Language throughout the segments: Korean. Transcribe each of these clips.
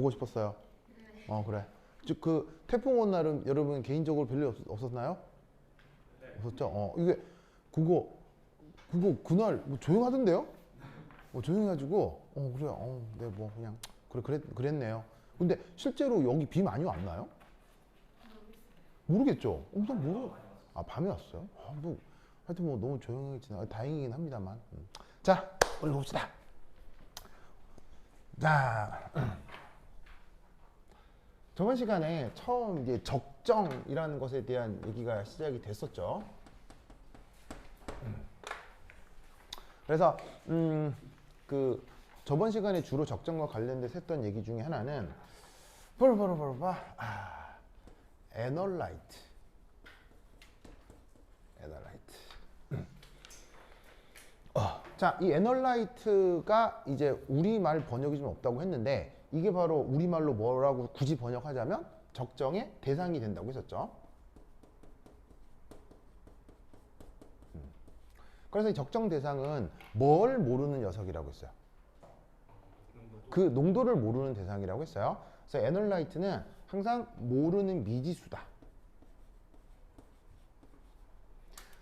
보고 싶었어요. 그래. 즉 그 태풍 온 날은 여러분 개인적으로 별일 없었나요? 없었죠? 이게 그거 그날 뭐 조용하던데요? 조용해가지고 그래. 네, 뭐 그냥 그랬네요. 근데 실제로 여기 비 많이 왔나요? 모르겠죠. 난 밤에 왔어요? 뭐 하여튼 뭐 너무 조용히 지나 다행이긴 합니다만. 자, 읽어봅시다. 자, 저번 시간에 처음 이제 적정이라는 것에 대한 얘기가 시작이 됐었죠. 그래서 그 저번 시간에 주로 적정과 관련돼서 했던 얘기 중에 하나는 애널라이트. 자, 이 애널라이트가 이제 우리말 번역이 좀 없다고 했는데 이게 바로 우리말로 뭐라고 굳이 번역하자면 적정의 대상이 된다고 했었죠. 그래서 이 적정 대상은 뭘 모르는 녀석이라고 했어요. 그 농도를 모르는 대상이라고 했어요. 그래서 애널라이트는 항상 모르는 미지수다.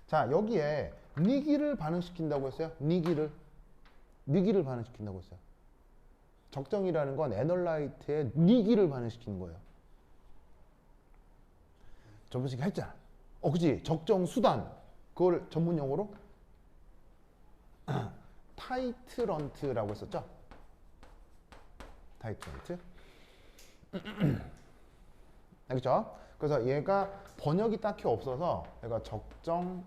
자, 여기에 니기를 반응시킨다고 했어요. 니기를 반응시킨다고 했어요. 적정이라는 건 애널라이트의 니기를 반응시키는 거예요. 저번 시간에 했잖아. 그치? 적정 수단. 그걸 전문 용어로 타이트런트라고 했었죠. 타이트런트. 알겠죠? 그래서 얘가 번역이 딱히 없어서 얘가 적정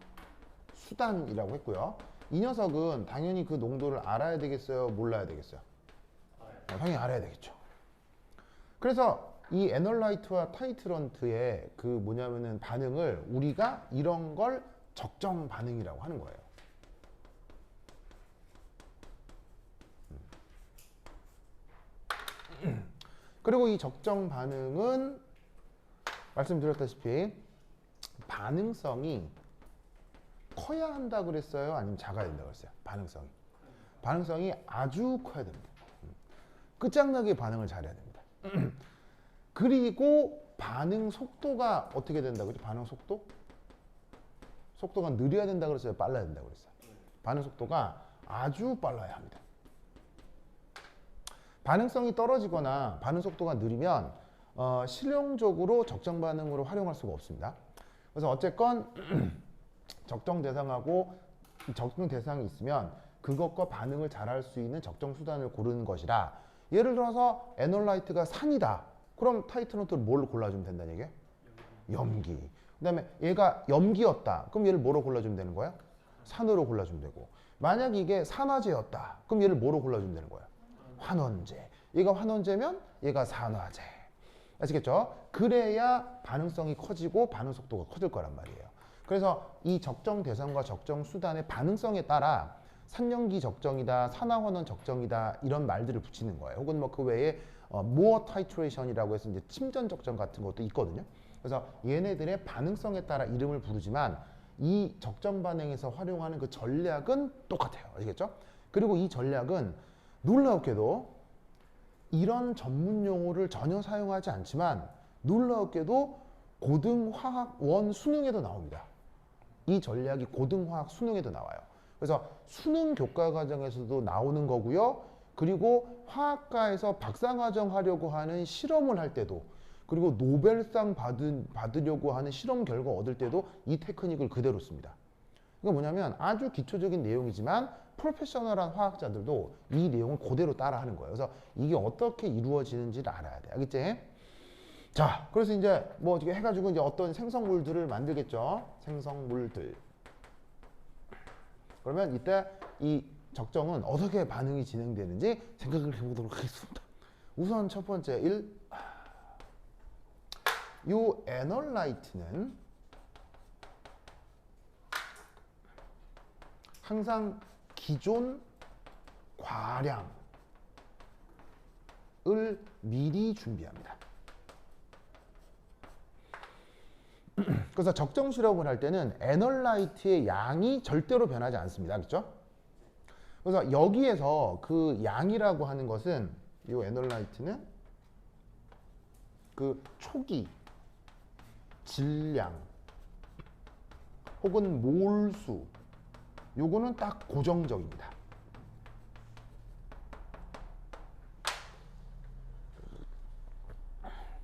수단이라고 했고요. 이 녀석은 당연히 그 농도를 알아야 되겠어요? 몰라야 되겠어요? 당연히 알아야 되겠죠. 그래서 이 애널라이트와 타이트런트의 그 뭐냐면은 반응을 우리가 이런 걸 적정 반응이라고 하는 거예요. 그리고 이 적정 반응은 말씀드렸다시피 반응성이 커야 한다 그랬어요? 아니면 작아야 된다 그랬어요? 반응성이 아주 커야 됩니다. 끝장나게 반응을 잘해야 됩니다. 그리고 반응 속도가 어떻게 된다 그랬죠? 반응 속도가 느려야 된다 그랬어요? 빨라야 된다 그랬어요? 반응 속도가 아주 빨라야 합니다. 반응성이 떨어지거나 반응 속도가 느리면 실용적으로 적정 반응으로 활용할 수가 없습니다. 그래서 어쨌건 적정 대상하고 적정 대상이 있으면 그것과 반응을 잘할 수 있는 적정 수단을 고르는 것이라. 예를 들어서 애널라이트가 산이다. 그럼 타이트런트를 뭘로 골라주면 된다는 얘기예요? 염기. 그 다음에 얘가 염기였다. 그럼 얘를 뭐로 골라주면 되는 거야? 산으로 골라주면 되고. 만약 이게 산화제였다. 그럼 얘를 뭐로 골라주면 되는 거야? 환원제. 얘가 환원제면 얘가 산화제. 아시겠죠? 그래야 반응성이 커지고 반응 속도가 커질 거란 말이에요. 그래서 이 적정 대상과 적정 수단의 반응성에 따라 산염기 적정이다, 산화환원 적정이다 이런 말들을 붙이는 거예요. 혹은 뭐 그 외에 모어 타이트레이션이라고 해서 이제 침전 적정 같은 것도 있거든요. 그래서 얘네들의 반응성에 따라 이름을 부르지만 이 적정 반응에서 활용하는 그 전략은 똑같아요. 아시겠죠? 그리고 이 전략은 놀랍게도 이런 전문 용어를 전혀 사용하지 않지만 놀랍게도 고등화학원 수능에도 나옵니다. 이 전략이 고등화학 수능에도 나와요. 그래서 수능 교과 과정에서도 나오는 거고요. 그리고 화학과에서 박사과정 하려고 하는 실험을 할 때도, 그리고 노벨상 받으려고 하는 실험 결과 얻을 때도 이 테크닉을 그대로 씁니다. 그러니까 뭐냐면 아주 기초적인 내용이지만 프로페셔널한 화학자들도 이 내용을 그대로 따라하는 거예요. 그래서 이게 어떻게 이루어지는지를 알아야 돼. 알겠지? 자, 그래서 이제 뭐 어떻게 해가지고 이제 어떤 생성물들을 만들겠죠. 생성물들. 그러면 이때 이 적정은 어떻게 반응이 진행되는지 생각을 해보도록 하겠습니다. 우선 첫 번째 이 애널라이트는 항상 기존 과량을 미리 준비합니다. 그래서 적정 실험을 할 때는 애널라이트의 양이 절대로 변하지 않습니다. 그렇죠? 그래서 여기에서 그 양이라고 하는 것은 이 애널라이트는 그 초기, 질량 혹은 몰수 요거는 딱 고정적입니다.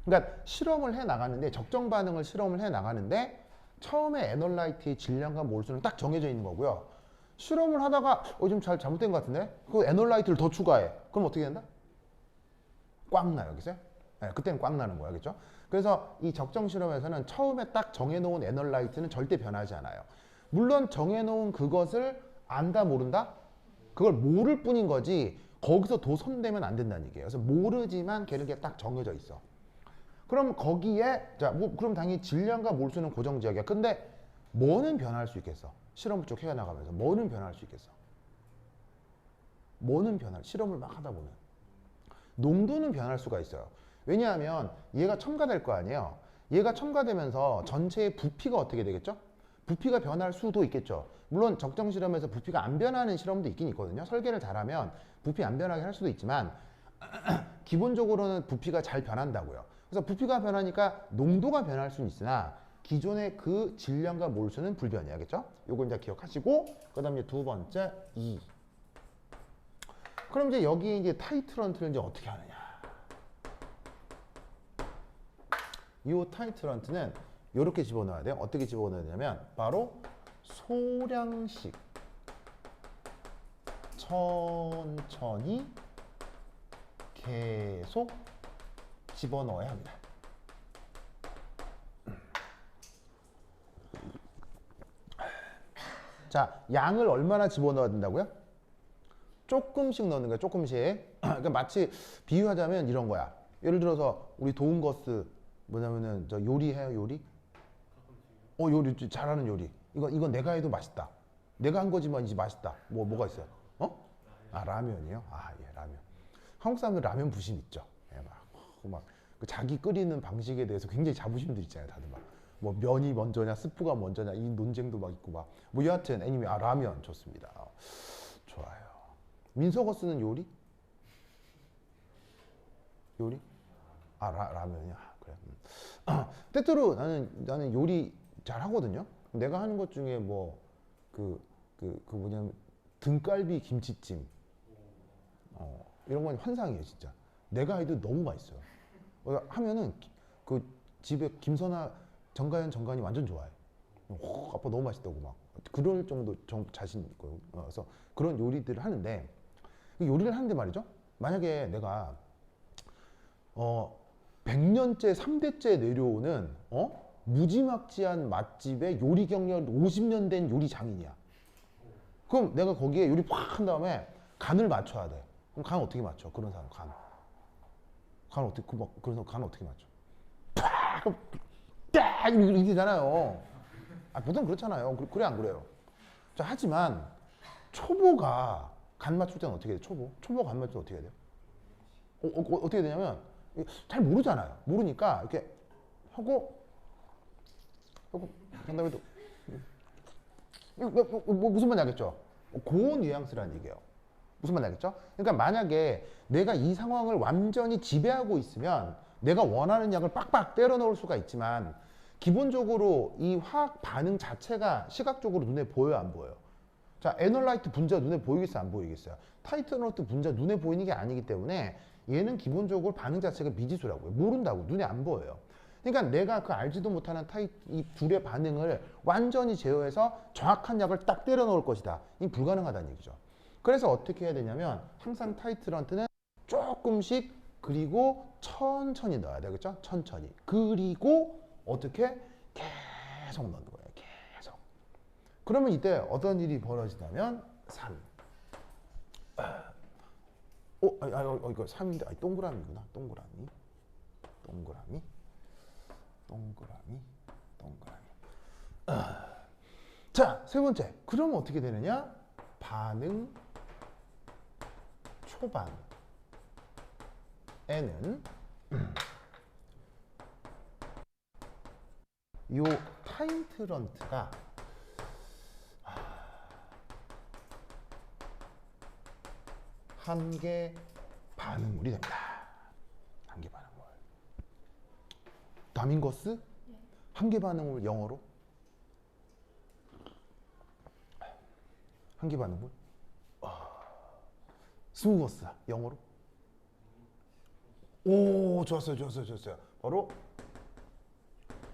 그러니까 실험을 해 나가는데 적정 반응을 실험을 해 나가는데 처음에 에널라이트의 질량과 몰수는 딱 정해져 있는 거고요. 실험을 하다가 좀 잘못된 것 같은데 그 에널라이트를 더 추가해. 그럼 어떻게 된다? 꽉 나요, 여기서. 네, 그때는 꽉 나는 거야, 그렇죠? 그래서 이 적정 실험에서는 처음에 딱 정해놓은 에널라이트는 절대 변하지 않아요. 물론 정해놓은 그것을 안다 모른다? 그걸 모를 뿐인 거지 거기서 도선되면 안 된다는 얘기예요. 그래서 모르지만 걔는 그게 딱 정해져 있어. 그럼 거기에 그럼 당연히 질량과 몰수는 고정지역이야. 근데 뭐는 변할 수 있겠어? 실험을 쭉 해나가면서 뭐는 변할 수 있겠어? 뭐는 실험을 막 하다 보면 농도는 변할 수가 있어요. 왜냐하면 얘가 첨가될 거 아니에요. 얘가 첨가되면서 전체의 부피가 어떻게 되겠죠? 부피가 변할 수도 있겠죠. 물론 적정 실험에서 부피가 안 변하는 실험도 있긴 있거든요. 설계를 잘하면 부피 안 변하게 할 수도 있지만 기본적으로는 부피가 잘 변한다고요. 그래서 부피가 변하니까 농도가 변할 수는 있으나 기존의 그 질량과 몰수는 불변이야겠죠? 요거 이제 기억하시고 그다음에 두 번째 2. 그럼 이제 여기 이제 타이트런트를 이제 어떻게 하느냐? 이 타이트런트는 이렇게 집어넣어야 돼요. 어떻게 집어넣냐면 바로 소량씩 천천히 계속 집어넣어야 합니다. 자, 양을 얼마나 집어넣어야 된다고요? 조금씩 넣는 거야, 조금씩. 그러니까 마치 비유하자면 이런 거야. 예를 들어서 우리 도움거스 뭐냐면은 저 요리해요, 요리? 요리 잘하는 요리. 이건 내가 해도 맛있다. 내가 한 거지만 이제 맛있다. 뭐가 있어요? 라면이요? 예, 라면. 한국 사람들 라면 부심 있죠. 예, 그 자기 끓이는 방식에 대해서 굉장히 자부심들 있잖아요, 다들 막. 뭐 면이 먼저냐, 스프가 먼저냐 이 논쟁도 막 있고 막. 뭐 여하튼 애니메 라면 좋습니다. 좋아요. 민서거 쓰는 요리? 요리? 라면이야. 그래. 때때로 나는 요리 잘 하거든요. 내가 하는 것 중에 뭐 그 뭐냐면 등갈비 김치찜 이런 건 환상이에요, 진짜. 내가 해도 너무 맛있어요. 하면은 그 집에 김선아 정가연이 완전 좋아해. 아빠 너무 맛있다고 막 그럴 정도 자신 있고. 그래서 그런 요리들을 하는데 요리를 하는데 말이죠. 만약에 내가 100년째 3대째 내려오는 무지막지한 맛집의 요리 경력 50년 된 요리 장인이야. 그럼 내가 거기에 요리 팍 한 다음에 간을 맞춰야 돼. 그럼 간 어떻게 맞춰? 그런 사람 간 어떻게 그런 사람 간 어떻게 맞춰? 딱 이렇게 되잖아요. 보통 그렇잖아요. 그래 안 그래요? 자, 하지만 초보가 간 맞출 때는 어떻게 돼? 초보 간 맞출 때 어떻게 해야 돼요? 어떻게 되냐면 잘 모르잖아요. 모르니까 이렇게 하고 한 다음에 또 무슨 말인지 알겠죠? 그 뉘앙스라는 얘기예요. 무슨 말인지 알겠죠? 그러니까 만약에 내가 이 상황을 완전히 지배하고 있으면 내가 원하는 양을 빡빡 때려 넣을 수가 있지만 기본적으로 이 화학 반응 자체가 시각적으로 눈에 보여요, 안 보여요? 자, 에널라이트 분자 눈에 보이겠어요, 안 보이겠어요? 타이트너트 분자 눈에 보이는 게 아니기 때문에 얘는 기본적으로 반응 자체가 미지수라고요. 모른다고, 눈에 안 보여요. 그러니까 내가 그 알지도 못하는 이 둘의 반응을 완전히 제어해서 정확한 약을 딱 때려 넣을 것이다. 이 불가능하다는 얘기죠. 그래서 어떻게 해야 되냐면 항상 타이트런트는 조금씩 그리고 천천히 넣어야 되겠죠? 천천히. 그리고 어떻게? 계속 넣는 거예요. 계속. 그러면 이때 어떤 일이 벌어지냐면 3. 이거 3인데 동그라미구나. 동그라미. 자, 세 번째. 그럼 어떻게 되느냐? 반응 초반에는 요 타이트런트가 한계 반응물이 됩니다. 한계 반응물. 다민거스? 한계 반응물 영어로? 한계 반응물? 스무거스 영어로? 오, 좋았어요. 바로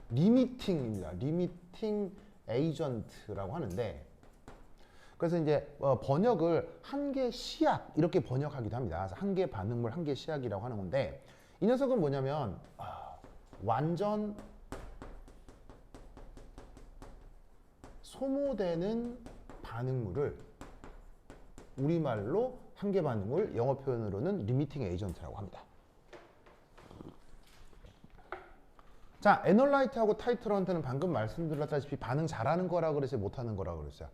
리미팅입니다. 리미팅 에이전트라고 하는데, 그래서 이제 번역을 한계 시약 이렇게 번역하기도 합니다. 그래서 한계 반응물, 한계 시약이라고 하는 건데, 이 녀석은 뭐냐면 완전 소모되는 반응물을 우리말로 한계 반응물, 영어 표현으로는 리미팅 에이전트라고 합니다. 자, 에널라이트하고 타이트런트는 방금 말씀드렸다시피 반응 잘하는 거라 그랬어요, 못하는 거라 그랬어요?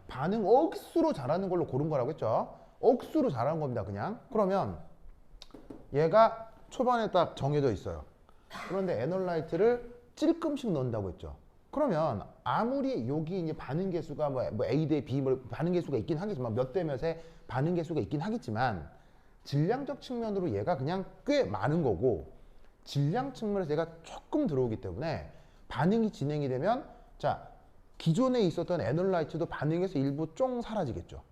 반응 억수로 잘하는 걸로 고른 거라고 했죠. 억수로 잘하는 겁니다, 그냥. 그러면 얘가 초반에 딱 정해져 있어요. 그런데 에널라이트를 찔끔씩 넣는다고 했죠. 그러면 아무리 여기 이제 반응 개수가 뭐 A 대 B 뭐 반응 개수가 있긴 하겠지만, 몇 대 몇의 반응 개수가 있긴 하겠지만, 질량적 측면으로 얘가 그냥 꽤 많은 거고, 질량 측면에서 얘가 조금 들어오기 때문에 반응이 진행이 되면, 자, 기존에 있었던 에널라이트도 반응에서 일부 쫑 사라지겠죠.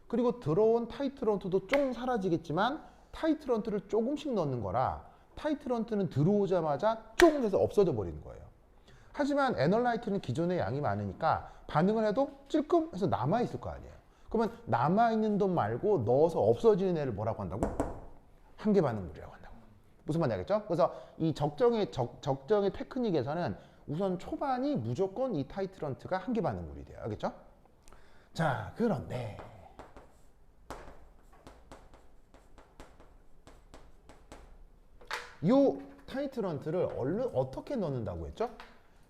그리고 들어온 타이트런트도 쫑 사라지겠지만, 타이트런트를 조금씩 넣는 거라 타이트런트는 들어오자마자 쫑 해서 없어져 버리는 거예요. 하지만 에널라이트는 기존에 양이 많으니까 반응을 해도 찔끔 해서 남아있을 거 아니에요. 그러면 남아있는 돈 말고 넣어서 없어지는 애를 뭐라고 한다고? 한계 반응물이라고 한다고. 무슨 말인지 알겠죠? 그래서 이 적정의 테크닉에서는 우선 초반이 무조건 이 타이트런트가 한계 반응물이 돼요. 알겠죠? 자, 그런데 이 타이트런트를 어떻게 넣는다고 했죠?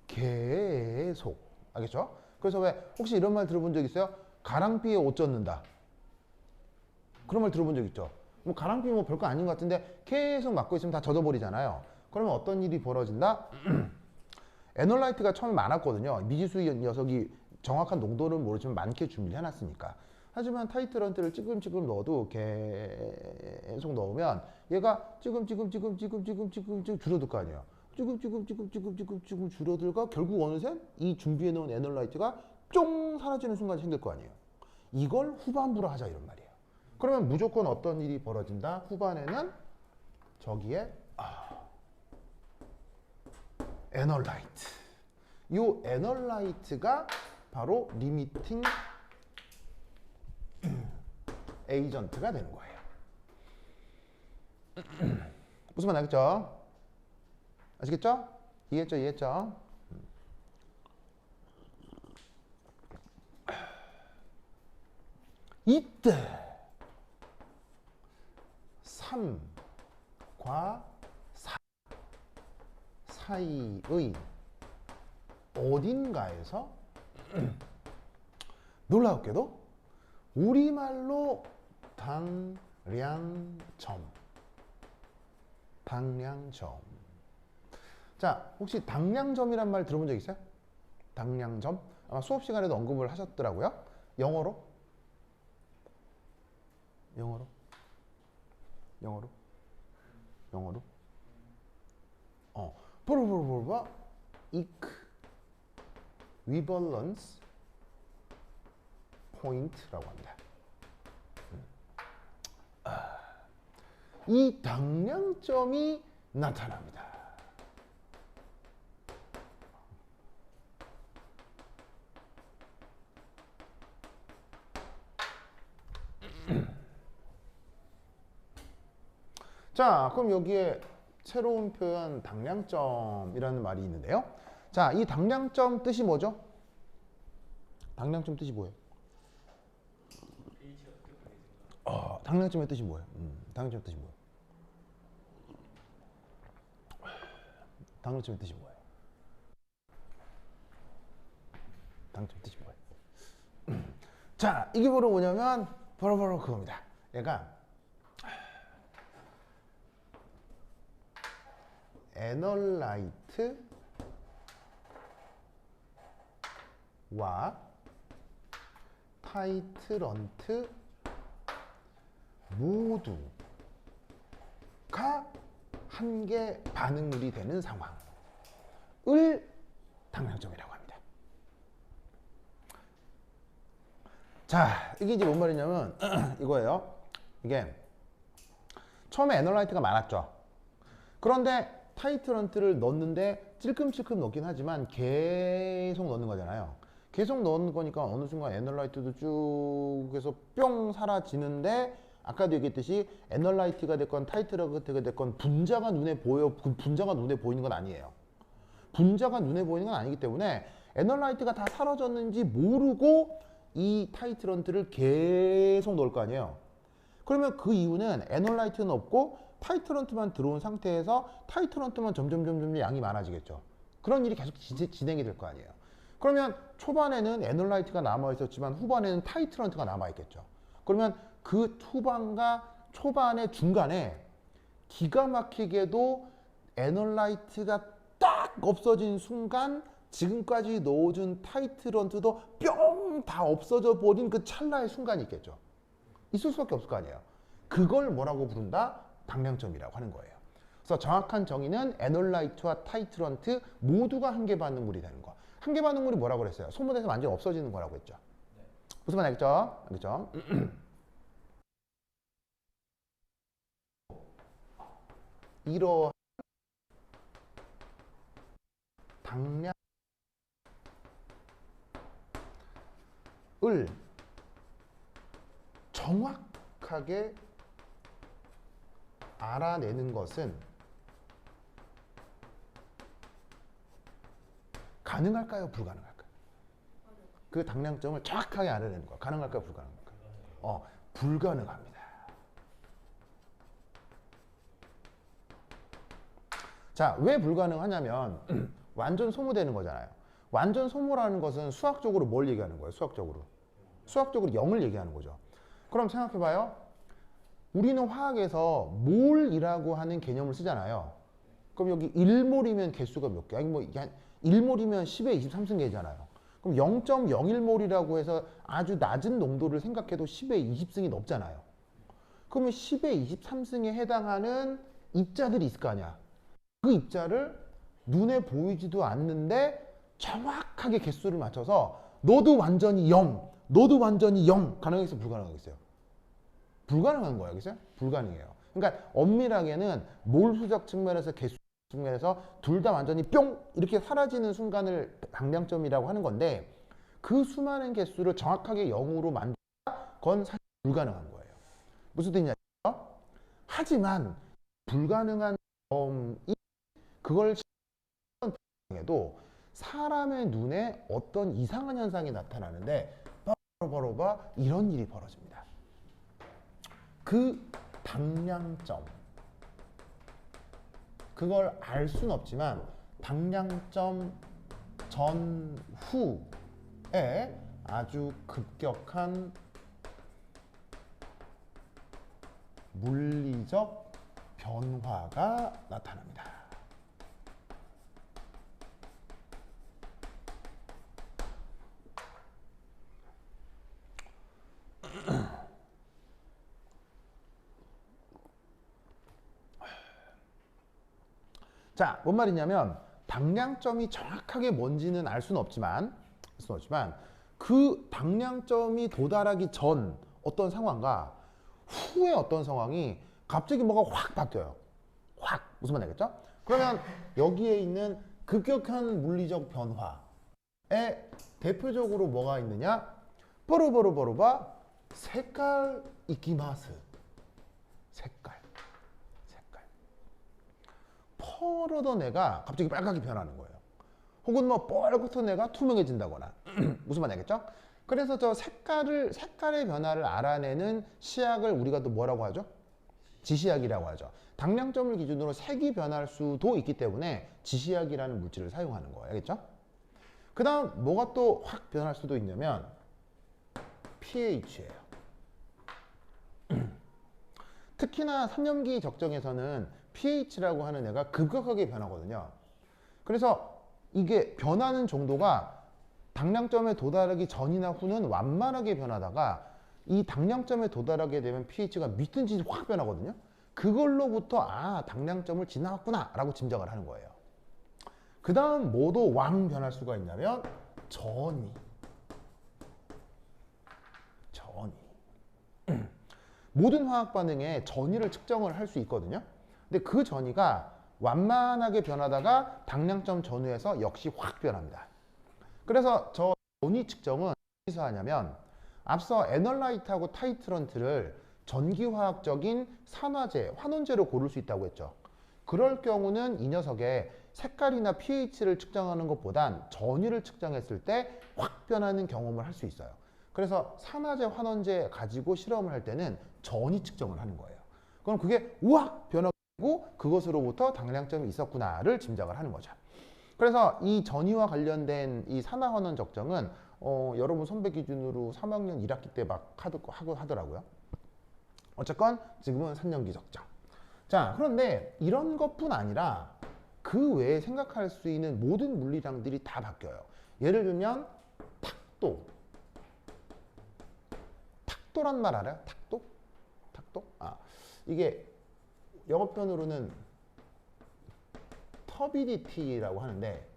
계속. 알겠죠? 그래서 왜 혹시 이런 말 들어본 적 있어요? 가랑비에 옷 젖는다. 그런 말 들어본 적 있죠? 뭐 가랑비 뭐 별거 아닌 것 같은데 계속 맞고 있으면 다 젖어버리잖아요. 그러면 어떤 일이 벌어진다? 에널라이트가 처음에 많았거든요. 미지수 녀석이 정확한 농도는 모르지만 많게 준비를 해놨으니까. 하지만 타이트런트를 찌끔찌끔 넣어도 계속 넣으면 얘가 찌끔찌끔 줄어들 거 아니에요. 찌끔 줄어들가 결국 어느새 이 준비해 놓은 에널라이트가 쫑 사라지는 순간이 생길 거 아니에요. 이걸 후반부로 하자 이런 말이에요. 그러면 무조건 어떤 일이 벌어진다? 후반에는 저기에 에널라이트. 이 에널라이트가 바로 리미팅 에이전트가 되는 거예요. 무슨 말 알겠죠? 아시겠죠? 이해했죠? 이때 3과 4 사이의 어딘가에서 놀랍게도 우리말로 당량점. 자, 혹시 당량점이란 말 들어본 적 있어요? 당량점? 아마 수업 시간에도 언급을 하셨더라고요. 영어로? 보르보르보르바 이퀄리밸런스 포인트라고 합니다. 이 당량점이 나타납니다. 자, 그럼 여기에 새로운 표현 당량점이라는 말이 있는데요. 자, 이 당량점 뜻이 뭐죠? 당량점 뜻이 뭐예요? 당량점의 뜻이 뭐예요? 당량점의 뜻이 뭐예요? 당량점의 뜻이 뭐예요? 당량점의 뜻이 뭐예요? 자, 이게 바로 뭐냐면 바로 그겁니다. 얘가 에널라이트와 타이트런트 모두가 한계 반응물이 되는 상황. 당량점이라고 합니다. 자, 이게 이제 뭔 말이냐면 이거예요. 이게 처음에 에너라이트가 많았죠. 그런데 타이트런트를 넣는데 찔끔찔끔 넣긴 하지만 계속 넣는 거잖아요. 계속 넣는 거니까 어느 순간 에너라이트도 쭉 해서 뿅 사라지는데, 아까도 얘기했듯이 에너라이트가 됐건 타이트런트가 됐건 분자가 눈에 보여, 그 분자가 눈에 보이는 건 아니에요. 분자가 눈에 보이는 건 아니기 때문에 에너라이트가 다 사라졌는지 모르고 이 타이트런트를 계속 넣을 거 아니에요. 그러면 그 이유는 에너라이트는 없고 타이트런트만 들어온 상태에서 타이트런트만 점점 양이 많아지겠죠. 그런 일이 계속 진행이 될 거 아니에요. 그러면 초반에는 에너라이트가 남아 있었지만 후반에는 타이트런트가 남아 있겠죠. 그러면 그 후반과 초반의 중간에 기가 막히게도 에너라이트가 딱 없어진 순간 지금까지 넣어준 타이트런트도 뿅 다 없어져 버린 그 찰나의 순간이 있겠죠. 있을 수밖에 없을 거 아니에요. 그걸 뭐라고 부른다? 당량점이라고 하는 거예요. 그래서 정확한 정의는 에너라이트와 타이트런트 모두가 한계 반응물이 되는 거. 한계 반응물이 뭐라고 그랬어요? 소모돼서 완전히 없어지는 거라고 했죠. 무슨 말 알겠죠? 알겠죠? 이러한 당량을 정확하게 알아내는 것은 가능할까요? 불가능할까요? 그 당량점을 정확하게 알아내는 거 가능할까요? 불가능할까요? 불가능합니다. 자, 왜 불가능하냐면 완전 소모되는 거잖아요. 완전 소모라는 것은 수학적으로 뭘 얘기하는 거예요? 수학적으로 0을 얘기하는 거죠. 그럼 생각해봐요. 우리는 화학에서 몰이라고 하는 개념을 쓰잖아요. 그럼 여기 1몰이면 개수가 몇 개? 아니 뭐 1몰이면 10의 23승계잖아요. 그럼 0.01몰이라고 해서 아주 낮은 농도를 생각해도 10의 20승이 넘잖아요. 그러면 10의 23승에 해당하는 입자들이 있을 거 아니야. 그 입자를 눈에 보이지도 않는데 정확하게 개수를 맞춰서 너도 완전히 0, 너도 완전히 0 가능하겠어요? 불가능하겠어요? 불가능한 거예요. 알겠어요? 불가능해요. 그러니까 엄밀하게는 몰 수적 측면에서 개수 측면에서 둘 다 완전히 뿅 이렇게 사라지는 순간을 당량점이라고 하는 건데, 그 수많은 개수를 정확하게 0으로 만든다? 그건 사실 불가능한 거예요. 무슨 뜻이냐? 하지만 불가능한 점이 그걸 해도 사람의 눈에 어떤 이상한 현상이 나타나는데 바로 이런 일이 벌어집니다. 그 당량점, 그걸 알 수는 없지만 당량점 전후에 아주 급격한 물리적 변화가 나타납니다. 자, 뭔 말이냐면 당량점이 정확하게 뭔지는 알 수는 없지만 그 당량점이 도달하기 전 어떤 상황과 후에 어떤 상황이 갑자기 뭐가 확 바뀌어요. 확. 무슨 말 알겠죠? 그러면 여기에 있는 급격한 물리적 변화에 대표적으로 뭐가 있느냐? 보로보로보로바 색깔 이키마스. 색깔. 퍼르던 애가 갑자기 빨갛게 변하는 거예요. 혹은 뭐 뻘겋던 애가 투명해진다거나. 무슨 말 알겠죠? 그래서 저 색깔의 변화를 알아내는 시약을 우리가 또 뭐라고 하죠? 지시약이라고 하죠. 당량점을 기준으로 색이 변할 수도 있기 때문에 지시약이라는 물질을 사용하는 거예요. 알겠죠? 그 다음 뭐가 또 확 변할 수도 있냐면 pH예요. 특히나 3년기 적정에서는 pH라고 하는 애가 급격하게 변하거든요. 그래서 이게 변하는 정도가 당량점에 도달하기 전이나 후는 완만하게 변하다가 이 당량점에 도달하게 되면 pH가 미친듯이 확 변하거든요. 그걸로부터 당량점을 지나갔구나 라고 짐작을 하는 거예요. 그 다음 뭐도 왕 변할 수가 있냐면 전이. 모든 화학 반응에 전이를 측정을 할 수 있거든요. 근데 그 전이가 완만하게 변하다가 당량점 전후에서 역시 확 변합니다. 그래서 저 전이 측정은 어디서 하냐면 앞서 에널라이트하고 타이트런트를 전기화학적인 산화제, 환원제로 고를 수 있다고 했죠. 그럴 경우는 이 녀석의 색깔이나 pH를 측정하는 것보단 전위를 측정했을 때 확 변하는 경험을 할 수 있어요. 그래서 산화제, 환원제 가지고 실험을 할 때는 전위 측정을 하는 거예요. 그럼 그게 우악 변하고 그것으로부터 당량점이 있었구나를 짐작을 하는 거죠. 그래서 이 전위와 관련된 이 산화환원 적정은 여러분 선배 기준으로 3학년 1학기 때 막 하고 하더라고요. 어쨌건 지금은 3년기 적정. 자, 그런데 이런 것뿐 아니라 그 외에 생각할 수 있는 모든 물리량들이 다 바뀌어요. 예를 들면 탁도. 탁도란 말 알아요? 탁도? 탁도? 이게 영어편으로는 터비디티라고 하는데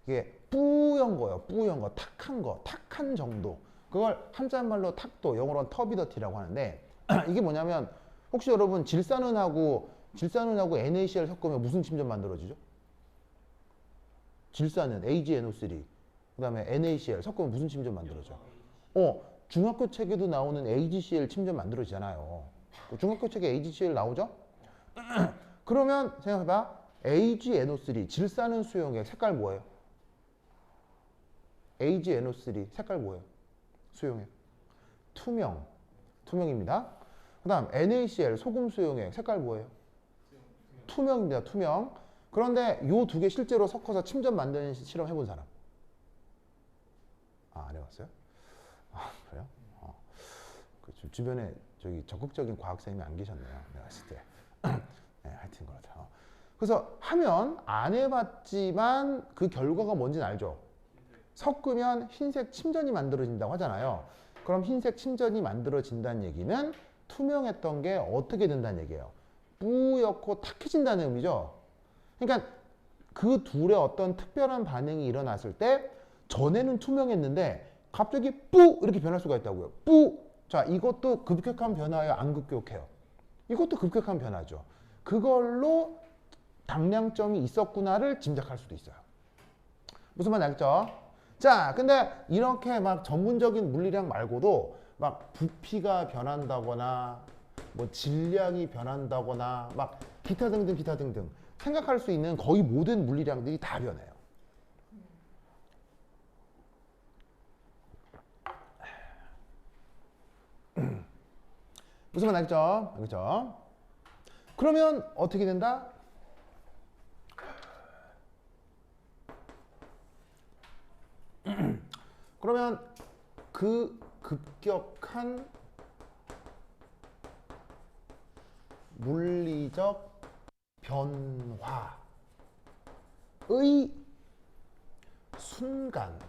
이게 뿌연 거예요. 뿌연 거, 탁한 거, 탁한 정도. 그걸 한자말로 탁도, 영어로는 터비더티라고 하는데 이게 뭐냐면 혹시 여러분 질산은하고 NaCl 섞으면 무슨 침전 만들어지죠? 질산은 AgNO3 그다음에 NaCl 섞으면 무슨 침전 만들어져? 중학교 책에도 나오는 AgCl 침전 만들어지잖아요. 중학교 책에 AgCl 나오죠? 그러면 생각해봐. AgNO3 질산은 수용액 색깔 뭐예요? AgNO3 색깔 뭐예요? 수용액 투명입니다. 그 다음 NaCl 소금 수용액 색깔 뭐예요? 투명입니다. 투명. 그런데 요 두 개 실제로 섞어서 침전 만드는 실험 해본 사람? 안 해봤어요? 그래요? 주변에 저기 적극적인 과학생님이 안 계셨네요. 내가 봤을 때. 네, 하여튼 그렇다. 그래서 하면 안 해봤지만 그 결과가 뭔지는 알죠? 섞으면 흰색 침전이 만들어진다고 하잖아요. 그럼 흰색 침전이 만들어진다는 얘기는 투명했던 게 어떻게 된다는 얘기예요? 뿌옇고 탁해진다는 의미죠. 그러니까 그 둘의 어떤 특별한 반응이 일어났을 때 전에는 투명했는데 갑자기 뿌 이렇게 변할 수가 있다고요. 뿌. 자, 이것도 급격한 변화예요? 안 급격해요? 이것도 급격한 변화죠. 그걸로 당량점이 있었구나를 짐작할 수도 있어요. 무슨 말인지 알겠죠? 자, 근데 이렇게 막 전문적인 물리량 말고도 막 부피가 변한다거나 뭐 질량이 변한다거나 막 기타 등등 생각할 수 있는 거의 모든 물리량들이 다 변해요. 무슨 말 알겠죠? 알겠죠? 그러면 어떻게 된다? 그러면 그 급격한 물리적 변화의 순간을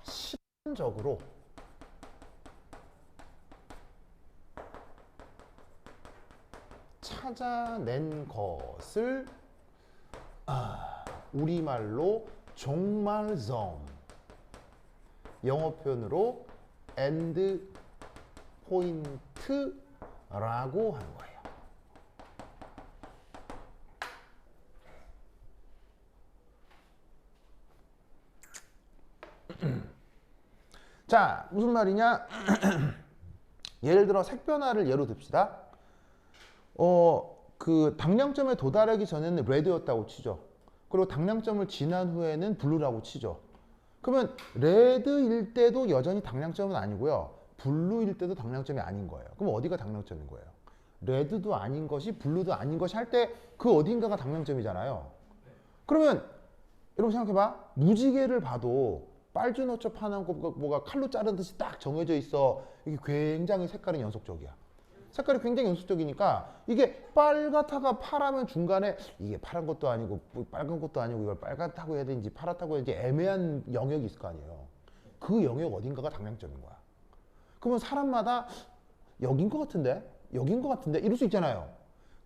실험적으로 찾아낸 것을 우리말로 종말점, 영어 표현으로 엔드 포인트라고 하는 거예요. 자, 무슨 말이냐? 예를 들어 색변화를 예로 듭시다. 그 당량점에 도달하기 전에는 레드였다고 치죠. 그리고 당량점을 지난 후에는 블루라고 치죠. 그러면 레드일 때도 여전히 당량점은 아니고요. 블루일 때도 당량점이 아닌 거예요. 그럼 어디가 당량점인 거예요? 레드도 아닌 것이 블루도 아닌 것이 할 때 그 어딘가가 당량점이잖아요. 그러면 여러분 생각해봐. 무지개를 봐도 빨주노초 파란 거 뭐가 칼로 자른 듯이 딱 정해져 있어. 이게 굉장히 색깔은 연속적이야. 색깔이 굉장히 연속적이니까 이게 빨갛다가 파라면 중간에 이게 파란 것도 아니고 빨간 것도 아니고 이걸 빨갛다고 해야 되는지 파랗다고 해야 되는지 애매한 영역이 있을 거 아니에요. 그 영역 어딘가가 당량점인 거야. 그러면 사람마다 여긴 것 같은데? 여긴 것 같은데? 이럴 수 있잖아요.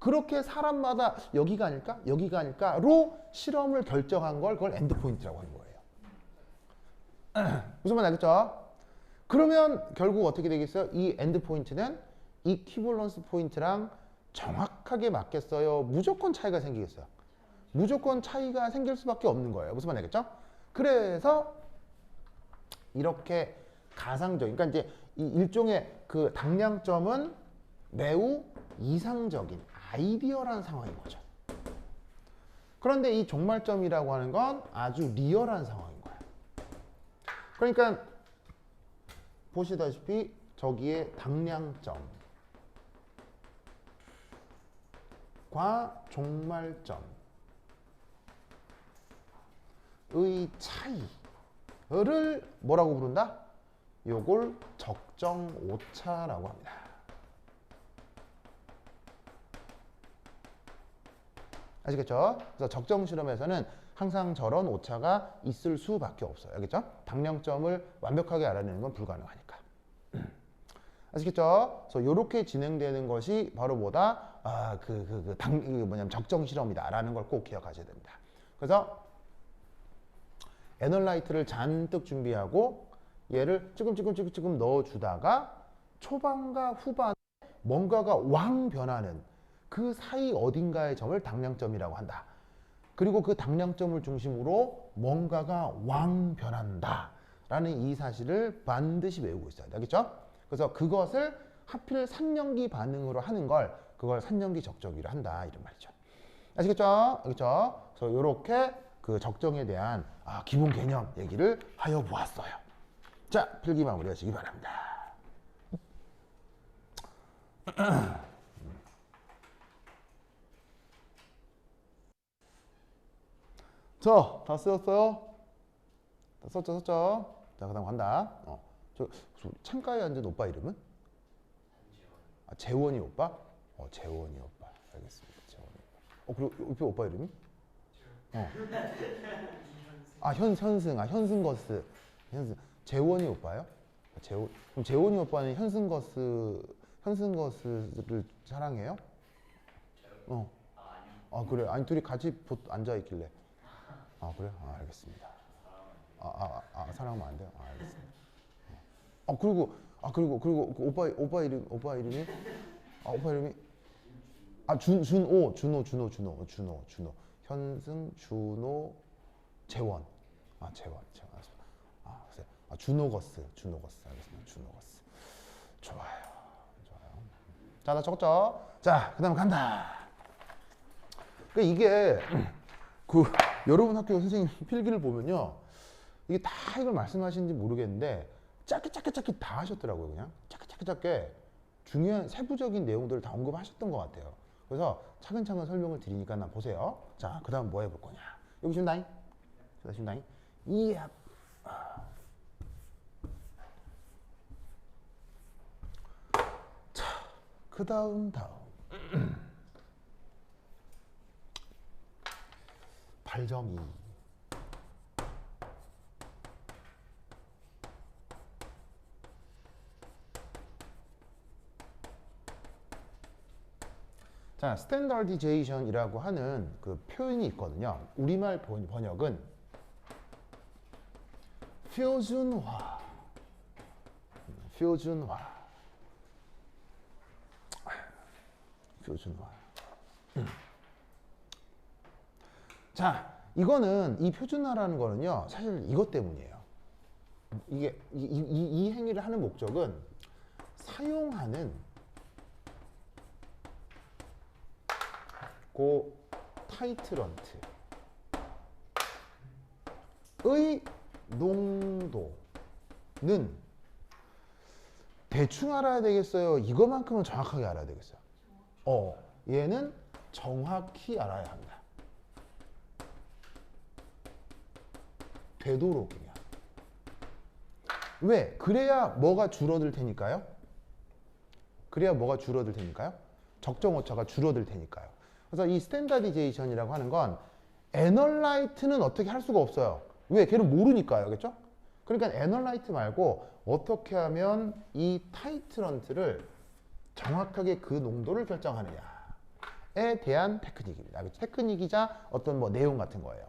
그렇게 사람마다 여기가 아닐까? 여기가 아닐까?로 실험을 결정한 걸 그걸 엔드포인트라고 하는 거예요. 무슨 말 알겠죠? 그러면 결국 어떻게 되겠어요? 이 엔드포인트는 이퀴벌런스 포인트랑 정확하게 맞겠어요? 무조건 차이가 생기겠어요? 무조건 차이가 생길 수밖에 없는 거예요. 무슨 말 알겠죠? 그래서 이렇게 가상적인, 그러니까 이제 이 일종의 그 당량점은 매우 이상적인 아이디어란 상황인 거죠. 그런데 이 종말점이라고 하는 건 아주 리얼한 상황인 거예요. 그러니까 보시다시피 저기에 당량점과 종말점의 차이를 뭐라고 부른다? 요걸 적정 오차라고 합니다. 아시겠죠? 그래서 적정 실험에서는 항상 저런 오차가 있을 수밖에 없어요. 알겠죠? 당량점을 완벽하게 알아내는 건 불가능하니까. 아시겠죠? 그래서 이렇게 진행되는 것이 바로 뭐다? 뭐냐면 적정 실험이다라는 걸 꼭 기억하셔야 됩니다. 그래서 에널라이트를 잔뜩 준비하고 얘를 찌끔찌끔 넣어주다가 초반과 후반에 뭔가가 왕 변하는 그 사이 어딘가의 점을 당량점이라고 한다. 그리고 그 당량점을 중심으로 뭔가가 왕 변한다 라는 이 사실을 반드시 외우고 있어야 돼. 알겠죠? 그래서 그것을 하필 산연기 반응으로 하는 걸 그걸 산연기 적정기로 한다 이런 말이죠. 아시겠죠? 알겠죠? 그래서 이렇게 그 적정에 대한 기본 개념 얘기를 하여 보았어요. 자, 필기 마무리하시기 바랍니다. 자, 다 쓰였어요? 다 썼죠? 자, 그 다음 간다. 저 창가에 앉은 오빠 이름은? 재원이 오빠? 재원이 오빠. 알겠습니다. 재원이 오빠. 그리고 옆에 오빠 이름이? 현승. 현승거스. 재원이 오빠요? 그럼 재원이 오빠는 현승거스를 사랑해요? 그래. 아니, 둘이 같이 앉아 있길래. 그래? 알겠습니다. 사랑하면 안 돼요? 알겠습니다. 그리고 그 오빠 이름이? 오빠 이름이? 준호. 현승, 준호, 재원. 재원. 알겠습니다. 준호거스. 알겠습니다. 준호거스. 좋아요. 자, 나 적었죠? 자, 그 다음 간다. 그러니까 이게, 여러분 학교 선생님 필기를 보면요. 이게 다 이걸 말씀하시는지 모르겠는데, 짧게 다 하셨더라고요, 그냥. 짧게 중요한 세부적인 내용들을 다 언급하셨던 것 같아요. 그래서 차근차근 설명을 드리니까 나 보세요. 자, 그 다음 뭐 해볼 거냐. 여기 준다잉. 이야. 자, 그 다음. 8.2. 자, 스탠다디제이션이라고 하는 그 표현이 있거든요. 우리말 번역은 표준화. 자, 이거는 이 표준화라는 거는요, 사실 이것 때문이에요. 이게 이 행위를 하는 목적은 사용하는 그 타이트런트의 농도는 대충 알아야 되겠어요? 이거만큼은 정확하게 알아야 되겠어요? 얘는 정확히 알아야 합니다. 되도록이면. 왜? 그래야 뭐가 줄어들 테니까요? 적정 오차가 줄어들 테니까요. 그래서 이 스탠다디제이션이라고 하는 건 애널라이트는 어떻게 할 수가 없어요. 왜? 걔는 모르니까요. 그렇죠? 그러니까 애널라이트 말고 어떻게 하면 이 타이트런트를 정확하게 그 농도를 결정하느냐. 대한 테크닉입니다. 테크닉이자 어떤 뭐 내용 같은 거예요.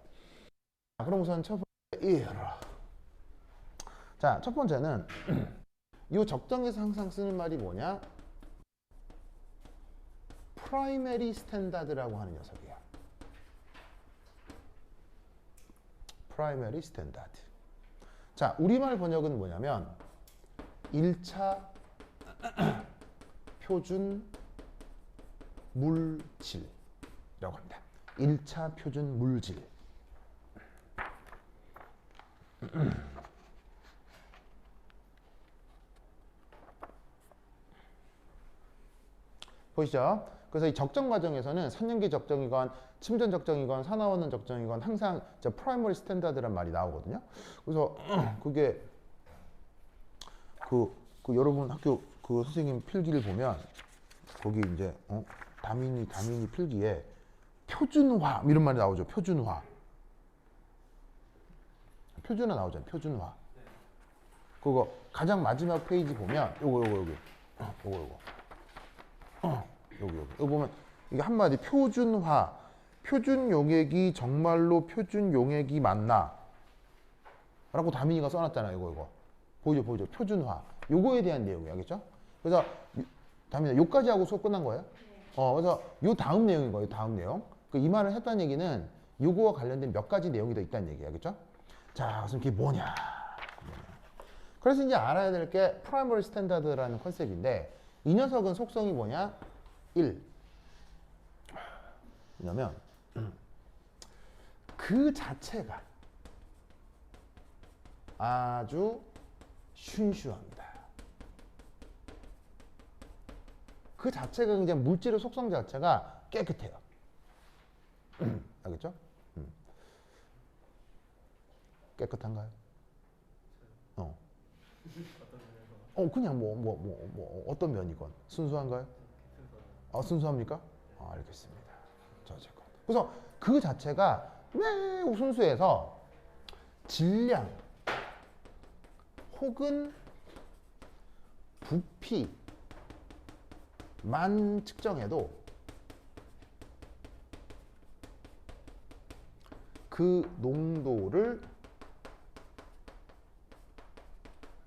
자, 그럼 우선 첫 번째 1. 자, 첫 번째는 이 적정에서 항상 쓰는 말이 뭐냐? 프라이머리 스탠다드라고 하는 녀석이에요. 프라이머리 스탠다드. 자, 우리말 번역은 뭐냐면 1차 표준 물질이라고 합니다. 1차 표준 물질. 보이시죠? 그래서 이 적정 과정에서는 선형기 적정이건 침전 적정이건 산화원은 적정이건 항상 저 프라이머리 스탠다드란 말이 나오거든요. 그래서 그게 그 여러분 학교 그 선생님 필기를 보면 거기 이제 다민이 필기에 표준화 이런 말이 나오죠. 표준화 나오잖아요. 표준화. 그거 가장 마지막 페이지 보면 요거 여기 보면 이게 한마디 표준화. 표준 용액이 정말로 표준 용액이 맞나? 라고 다민이가 써놨잖아요. 이거 보이죠? 표준화. 요거에 대한 내용이에요. 알겠죠? 그래서 다민아 요까지 하고 수업 끝난 거예요? 그래서 요 다음 내용인 거예요. 다음 내용. 이 말을 했다는 얘기는 요거와 관련된 몇 가지 내용이 더 있다는 얘기예요. 알겠죠? 자, 그럼 그게 뭐냐? 그래서 이제 알아야 될 게 프라이머리 스탠다드라는 컨셉인데 이 녀석은 속성이 뭐냐? 1. 왜냐면 그 자체가 아주 순수합니다. 그 자체가 이제 물질의 속성 자체가 깨끗해요. 알겠죠? 깨끗한가요? 그냥 어떤 면이건 순수한가요? 순수합니까? 알겠습니다. 그래서 그 자체가 매우 순수해서 질량 혹은 부피만 측정해도 그 농도를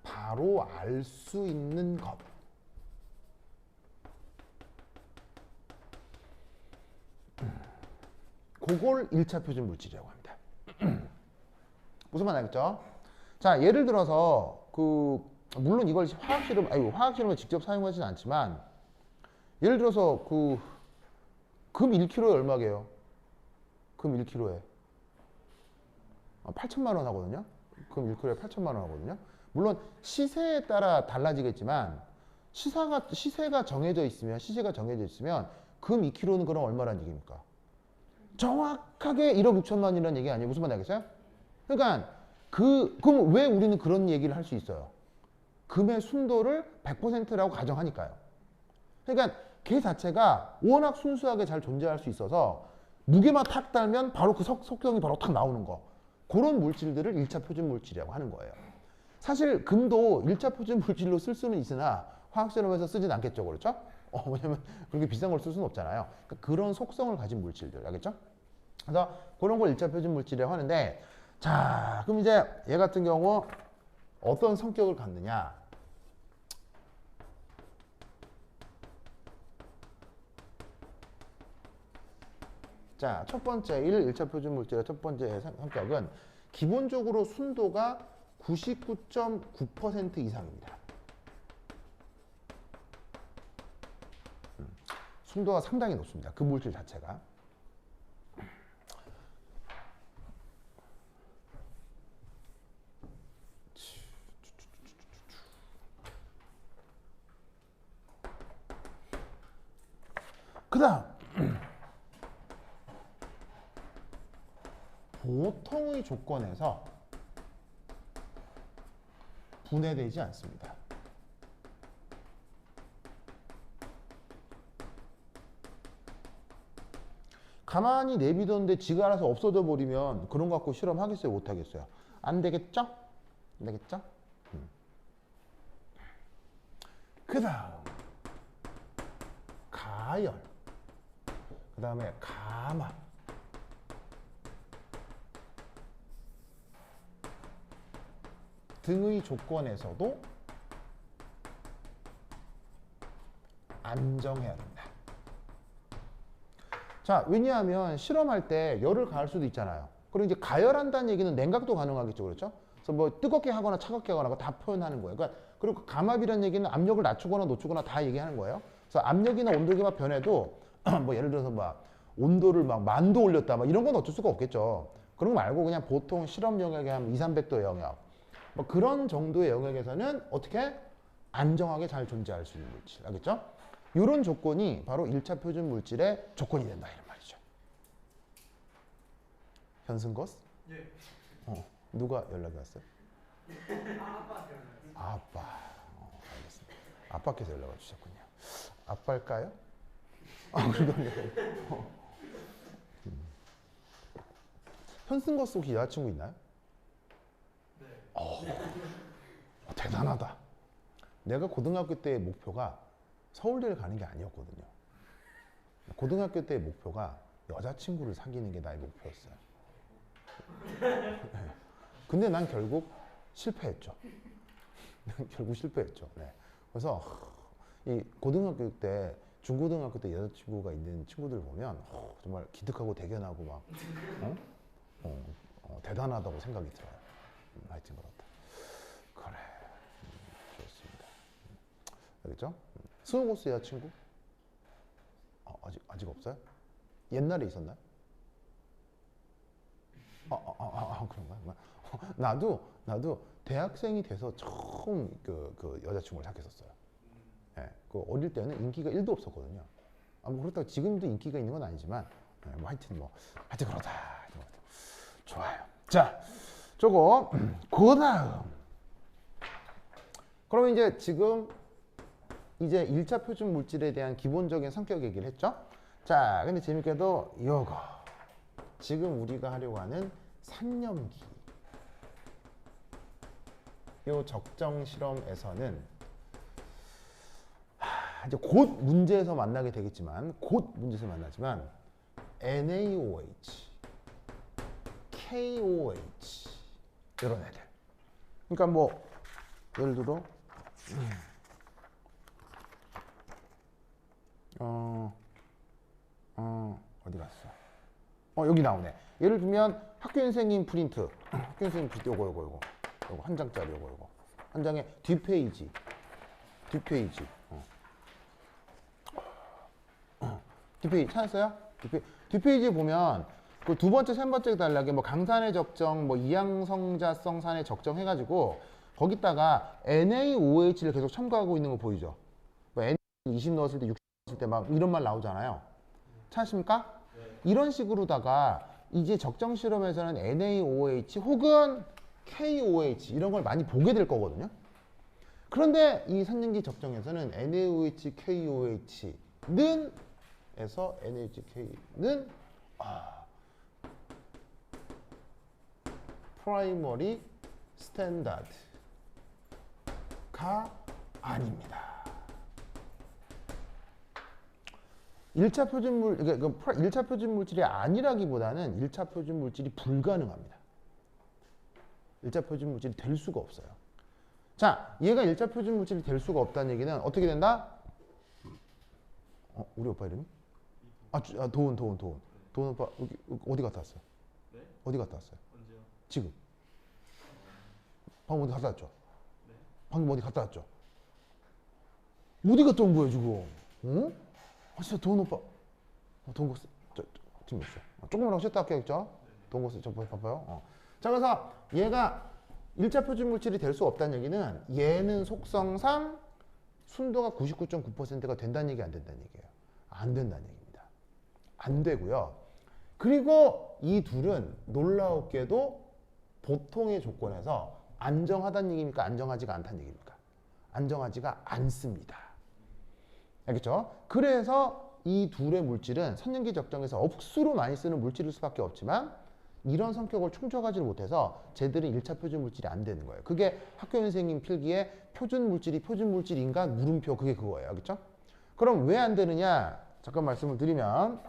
바로 알 수 있는 것. 그걸 1차 표준 물질이라고 합니다. 무슨 말 알겠죠? 자, 예를 들어서 물론 이걸 화학실험을 직접 사용하진 않지만 예를 들어서 금 1kg에 얼마게요? 금 1kg에 8천만 원 하거든요. 금 1kg에 8천만 원 하거든요. 물론 시세에 따라 달라지겠지만 시세가 정해져 있으면 금 2kg는 그럼 얼마란 얘기입니까? 정확하게 1억 6천만 원이라는 얘기 아니에요? 무슨 말 알겠어요? 그러니까 그럼 왜 우리는 그런 얘기를 할 수 있어요? 금의 순도를 100%라고 가정하니까요. 그러니까 걔 자체가 워낙 순수하게 잘 존재할 수 있어서 무게만 탁 달면 바로 그 속성이 바로 탁 나오는 거. 그런 물질들을 1차 표준 물질이라고 하는 거예요. 사실 금도 1차 표준 물질로 쓸 수는 있으나 화학실험에서 쓰진 않겠죠. 그렇죠? 왜냐면 그렇게 비싼 걸 쓸 수는 없잖아요. 그러니까 그런 속성을 가진 물질들. 알겠죠? 그래서 그런 걸 1차 표준 물질이라고 하는데 자, 그럼 이제 얘 같은 경우 어떤 성격을 갖느냐? 자, 첫 번째 1차 표준 물질의 첫 번째 성격은 기본적으로 순도가 99.9% 이상입니다. 순도가 상당히 높습니다. 그 물질 자체가. 그 다음 보통의 조건에서 분해되지 않습니다. 가만히 내비뒀는데 지가 알아서 없어져 버리면 그런 거 갖고 실험하겠어요? 못하겠어요? 안 되겠죠? 안 되겠죠? 그 다음 가열. 그 다음에 가마, 등의 조건에서도 안정해야 된다. 자, 왜냐하면 실험할 때 열을 가할 수도 있잖아요. 그리고 이제 가열한다는 얘기는 냉각도 가능하겠죠, 그렇죠? 그래서 뭐 뜨겁게 하거나 차갑게 하거나 다 표현하는 거예요. 그러니까 그리고 감압이라는 얘기는 압력을 낮추거나 높추거나 다 얘기하는 거예요. 그래서 압력이나 온도계가 변해도 뭐 예를 들어서 막 온도를 막 10,000도 올렸다, 막 이런 건 어쩔 수가 없겠죠. 그런 거 말고 그냥 보통 실험 영역에 한 200~300도 영역, 뭐 그런 정도의 영역에서는 어떻게 안정하게 잘 존재할 수 있는 물질, 알겠죠? 이런 조건이 바로 1차 표준 물질의 조건이 된다 이런 말이죠. 현승거스? 예. 누가 연락이 왔어요? 아빠한테. 아빠. 알겠습니다. 아빠께서 연락을 주셨군요. 아빠일까요? 그러네요. 현승거스 혹시 여자친구 있나요? 네. 대단하다. 내가 고등학교 때의 목표가 서울대를 가는 게 아니었거든요. 고등학교 때의 목표가 여자친구를 사귀는 게 나의 목표였어요. 네. 근데 난 결국 실패했죠. 네. 그래서 이 고등학교 때, 중고등학교 때 여자친구가 있는 친구들 보면 정말 기특하고 대견하고 막 대단하다고 생각이 들어요. 하여튼 그렇다. 그래. 좋습니다. 알겠죠? 스노보스 여자친구? 아직 없어요? 옛날에 있었나요? 그런가요? 나도 대학생이 돼서 처음 그 여자친구를 사귀었어요. 예, 그 어릴 때는 인기가 1도 없었거든요. 뭐 그렇다고 지금도 인기가 있는 건 아니지만, 뭐 하여튼 그렇다. 좋아요. 자, 저거 그다음. 그럼 이제 지금 이제 1차 표준 물질에 대한 기본적인 성격 얘기를 했죠. 자, 근데 재밌게도 요거 지금 우리가 하려고 하는 산염기, 요 적정 실험에서는 이제 곧 문제에서 만나게 되겠지만, NaOH, KOH 이런 애들. 그러니까 뭐 예를 들어 어디 갔어? 여기 나오네. 예를 들면 학교 선생님 프린트, 요거 한 장짜리 요거 한 장에 뒷페이지. 뒷페이지 찾았어요? 뒷페이지에 보면 그 두 번째, 세 번째 달라게 뭐 강산의 적정, 뭐 이항성자성 산의 적정 해가지고 거기다가 NaOH를 계속 첨가하고 있는 거 보이죠? 뭐 N20 넣었을 때, 60 넣었을 때 막 이런 말 나오잖아요. 찾으십니까? 이런 식으로다가 이제 적정 실험에서는 NaOH 혹은 KOH 이런 걸 많이 보게 될 거거든요. 그런데 이 산염기 적정에서는 NaOH, KOH는 에서 NaOH는 프라이머리 스탠다드가 아닙니다. 1차 표준물, 그러니까 1차 표준 물질이 아니라기보다는 1차 표준 물질이 불가능합니다. 1차 표준 물질이 될 수가 없어요. 자, 얘가 1차 표준 물질이 될 수가 없다는 얘기는 어떻게 된다? 우리 오빠 이름이? 도훈 오빠 여기 어디 갔다 왔어요? 네? 어디 갔다 왔어요? 언제요? 지금. 방금 어디 갔다 왔죠? 네? 방금 어디 갔다 왔죠? 어디 갔다 온 거야 지금? 진짜 도훈 오빠. 도훈 거 지금 몇 시야? 조금만 쉬었다 할게요. 도훈 거 저 봐봐요. 자, 그래서 얘가 1차 표준 물질이 될 수 없다는 얘기는 얘는 속성상 순도가 99.9%가 된다는 얘기, 안 된다는 얘기예요. 안 된다는 얘기입니다. 안 되고요. 그리고 이 둘은 놀라웠게도 보통의 조건에서 안정하다는 얘기입니까? 안정하지가 않다는 얘기입니까? 안정하지가 않습니다. 알겠죠? 그래서 이 둘의 물질은 산염기 적정에서 억수로 많이 쓰는 물질일 수밖에 없지만 이런 성격을 충족하지 못해서 쟤들은 1차 표준 물질이 안 되는 거예요. 그게 학교 선생님 필기에 표준 물질이 표준 물질인가 물음표, 그게 그거예요. 알겠죠? 그럼 왜 안 되느냐? 잠깐 말씀을 드리면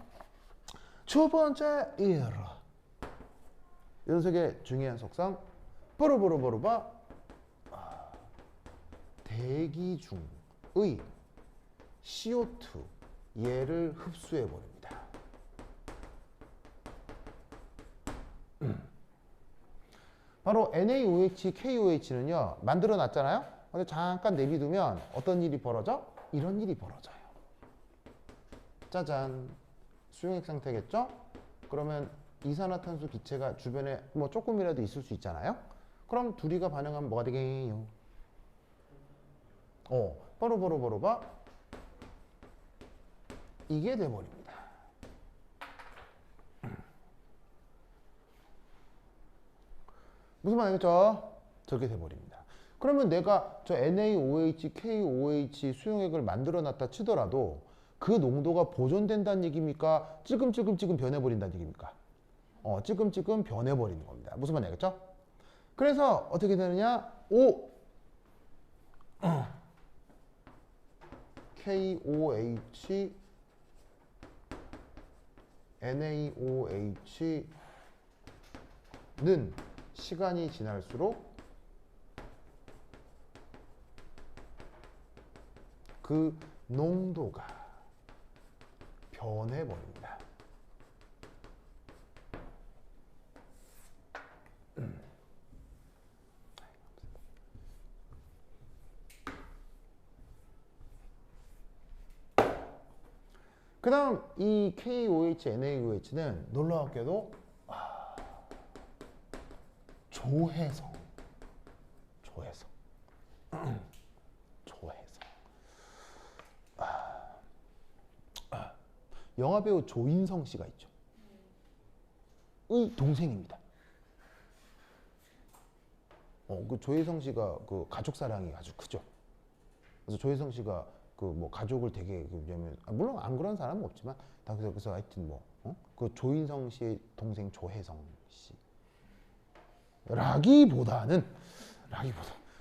두 번째 이런 색의 중요한 속성 뽀로뽀로뽀로바 대기 중의 CO2 얘를 흡수해 버립니다. 바로 NaOH, KOH는요 만들어 놨잖아요. 근데 잠깐 내비두면 어떤 일이 벌어져? 이런 일이 벌어져요. 짜잔, 수용액 상태겠죠? 그러면 이산화탄소 기체가 주변에 뭐 조금이라도 있을 수 있잖아요. 그럼 둘이가 반응하면 뭐가 되게요? 뽀로뽀로뽀로바 이게 돼버립니다. 무슨 말이겠죠? 저렇게 돼버립니다. 그러면 내가 저 NaOH, KOH 수용액을 만들어 놨다 치더라도 그 농도가 보존된다는 얘기입니까? 찌끔찌끔 변해버린다는 얘기입니까? 찌끔찌끔 변해버리는 겁니다. 무슨 말인지 알겠죠? 그래서 어떻게 되느냐? KOH, NaOH는 시간이 지날수록 그 농도가 변해버립니다. 그 다음 이 KOH, NaOH는 놀라웠게도 조해성 영화배우 조인성 씨가 있죠. 이 동생입니다. 그 조혜성 씨가 그 가족 사랑이 아주 크죠. 그래서 조혜성 씨가 그 뭐 가족을 되게 왜냐면 물론 안 그런 사람은 없지만 다 그래서 하여튼 그 조인성 씨의 동생 조혜성 씨 라기보다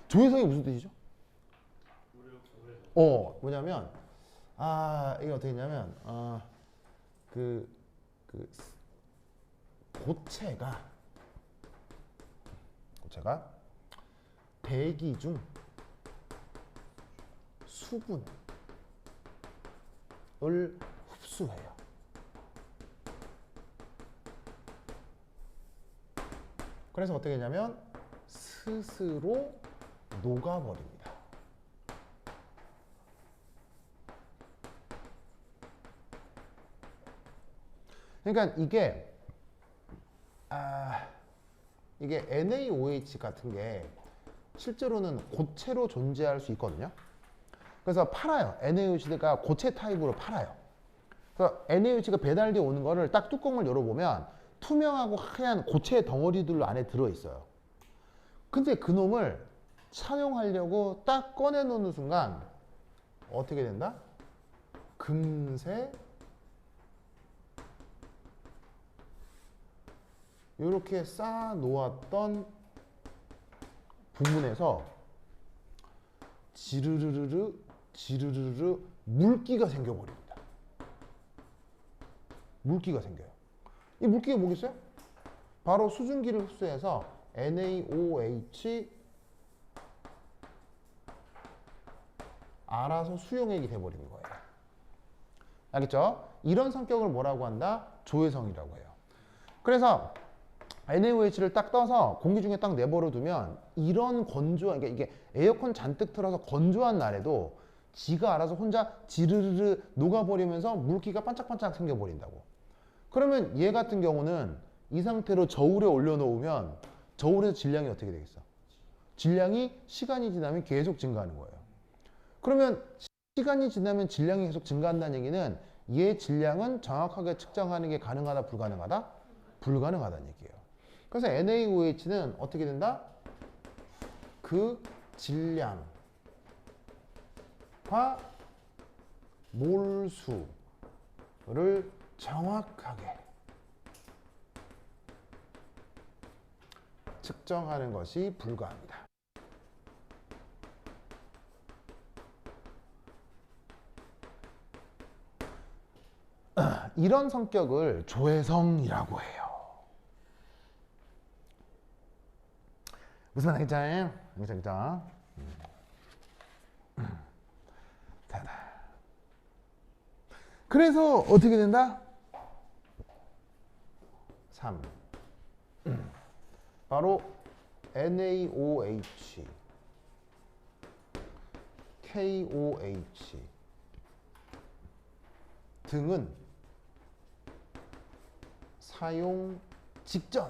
조혜성이 무슨 뜻이죠? 뭐냐면 이게 어떻게 했냐면 고체가 대기 중 수분을 흡수해요. 그래서 어떻게 했냐면 스스로 녹아버립니다. 그러니까 이게 NaOH 같은 게 실제로는 고체로 존재할 수 있거든요. 그래서 팔아요. NaOH가 고체 타입으로 팔아요. 그래서 NaOH가 배달되어 오는 거를 딱 뚜껑을 열어보면 투명하고 하얀 고체 덩어리들 안에 들어있어요. 근데 그 놈을 사용하려고 딱 꺼내놓는 순간 어떻게 된다? 금세 이렇게 쌓아 놓았던 부분에서 지르르르 물기가 생겨버립니다. 물기가 생겨요. 이 물기가 뭐겠어요? 바로 수증기를 흡수해서 NaOH 알아서 수용액이 돼버리는 거예요. 알겠죠? 이런 성격을 뭐라고 한다? 조해성이라고 해요. 그래서 NaOH를 딱 떠서 공기 중에 딱 내버려 두면 이런 건조한, 그러니까 이게 에어컨 잔뜩 틀어서 건조한 날에도 지가 알아서 혼자 지르르르 녹아버리면서 물기가 반짝반짝 생겨버린다고. 그러면 얘 같은 경우는 이 상태로 저울에 올려놓으면 저울에서 질량이 어떻게 되겠어? 질량이 시간이 지나면 계속 증가하는 거예요. 그러면 시간이 지나면 질량이 계속 증가한다는 얘기는 얘 질량은 정확하게 측정하는 게 가능하다, 불가능하다? 불가능하다는 얘기예요. 그래서 NaOH는 어떻게 된다? 그 질량과 몰수를 정확하게 측정하는 것이 불가합니다. 이런 성격을 조해성이라고 해요. 무슨 말 하겠죠? 그죠? 자, 그래서 어떻게 된다? 3. 바로 NaOH, KOH 등은 사용 직전에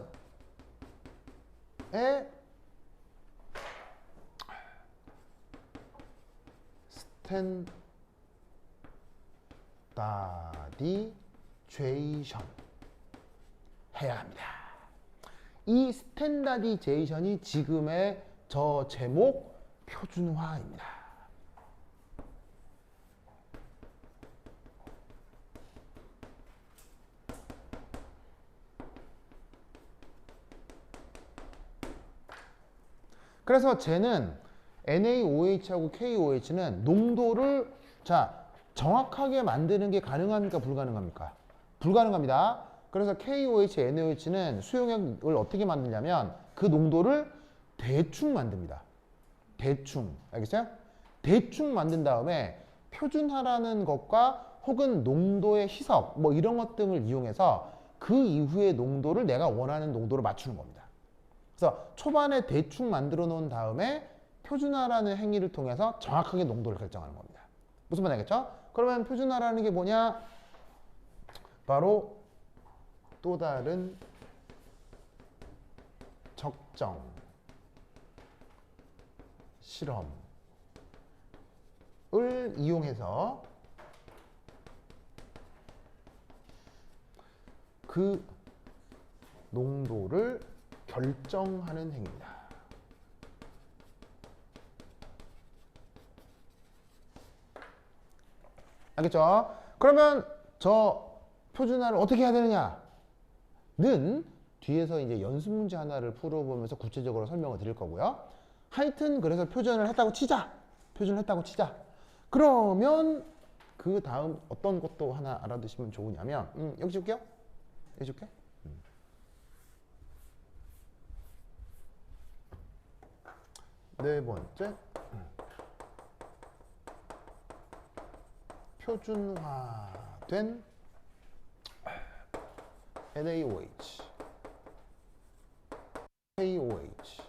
스탠다디제이션 해야 합니다. 이 스탠다디제이션이 지금의 저 제목 표준화입니다. 그래서 쟤는 NaOH하고 KOH는 농도를 정확하게 만드는 게 가능합니까? 불가능합니까? 불가능합니다. 그래서 KOH, NaOH는 수용액을 어떻게 만드냐면 그 농도를 대충 만듭니다. 대충. 알겠어요? 대충 만든 다음에 표준화라는 것과 혹은 농도의 희석 뭐 이런 것 등을 이용해서 그 이후의 농도를 내가 원하는 농도로 맞추는 겁니다. 그래서 초반에 대충 만들어 놓은 다음에 표준화라는 행위를 통해서 정확하게 농도를 결정하는 겁니다. 무슨 말 알겠죠? 그러면 표준화라는 게 뭐냐? 바로 또 다른 적정 실험을 이용해서 그 농도를 결정하는 행위입니다. 알겠죠? 그러면 저 표준화를 어떻게 해야 되느냐는 뒤에서 이제 연습 문제 하나를 풀어보면서 구체적으로 설명을 드릴 거고요. 하여튼 그래서 표준을 했다고 치자. 표준을 했다고 치자. 그러면 그 다음 어떤 것도 하나 알아두시면 좋으냐면 여기 줄게요. 여기 줄게. 네 번째, 표준화된 NaOH, KOH.